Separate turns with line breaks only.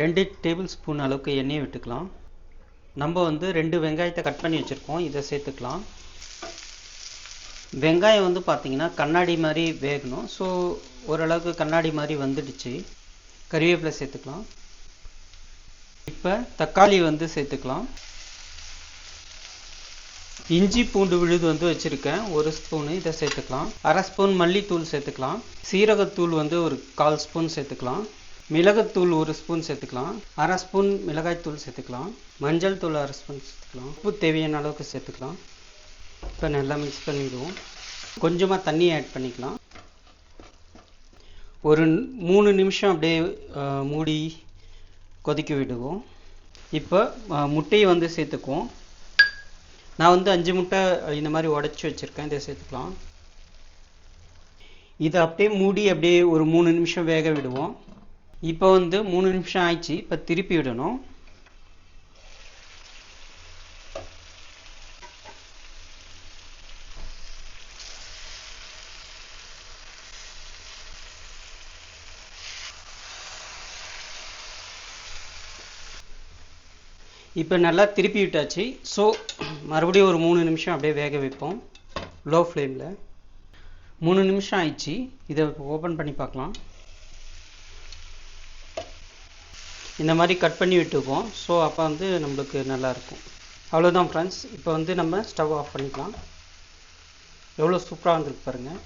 2 table spoon அளவுக்கு எண்ணெயை விட்டுக்கலாம். நம்ம வந்து 2 வெங்காயத்தை கட் பண்ணி வச்சுருக்கோம், இதை சேர்த்துக்கலாம். வெங்காயம் வந்து பார்த்திங்கன்னா கண்ணாடி மாதிரி வேகணும். ஸோ ஓரளவுக்கு கண்ணாடி மாதிரி வந்துடுச்சு. கறிவேப்பிலை சேர்த்துக்கலாம். இப்போ தக்காளி வந்து சேர்த்துக்கலாம். இஞ்சி பூண்டு விழுது வந்து வச்சுருக்கேன் 1 ஸ்பூனு, இதை சேர்த்துக்கலாம். 1/2 ஸ்பூன் மல்லித்தூள் சேர்த்துக்கலாம். சீரகத்தூள் வந்து ஒரு 1/4 ஸ்பூன் சேர்த்துக்கலாம். மிளகுத்தூள் 1 ஸ்பூன் சேர்த்துக்கலாம். 1/2 ஸ்பூன் மிளகாய்த்தூள் சேர்த்துக்கலாம். மஞ்சள் தூள் 1/2 ஸ்பூன் சேர்த்துக்கலாம். உப்பு தேவையான அளவுக்கு சேர்த்துக்கலாம். இப்போ நல்லா மிக்ஸ் பண்ணிவிடுவோம். கொஞ்சமாக தண்ணி ஆட் பண்ணிக்கலாம். ஒரு 3 நிமிஷம் அப்படியே மூடி கொதிக்க விடுவோம். இப்போ முட்டையை வந்து சேர்த்துக்குவோம். நான் வந்து 5 முட்டை இந்த மாதிரி உடச்சி வச்சுருக்கேன், இதை சேர்த்துக்கலாம். இதை அப்படியே மூடி அப்படியே ஒரு 3 நிமிஷம் வேக விடுவோம். இப்போ வந்து 3 நிமிஷம் ஆயிடுச்சு. இப்போ திருப்பி விடணும். இப்போ நல்லா திருப்பி விட்டாச்சு. ஸோ மறுபடியும் ஒரு 3 நிமிஷம் அப்படியே வேக வைப்போம் லோ ஃப்ளேமில். 3 நிமிஷம் ஆயிடுச்சு. இதை ஓப்பன் பண்ணி பார்க்கலாம். இந்த மாதிரி கட் பண்ணி விட்டுப்போம். ஸோ அப்போ வந்து நம்மளுக்கு நல்லாயிருக்கும். அவ்வளோதான் ஃப்ரெண்ட்ஸ். இப்போ வந்து நம்ம ஸ்டவ் ஆஃப் பண்ணிக்கலாம். எவ்வளோ சூப்பராக வந்திருக்கு பாருங்கள்.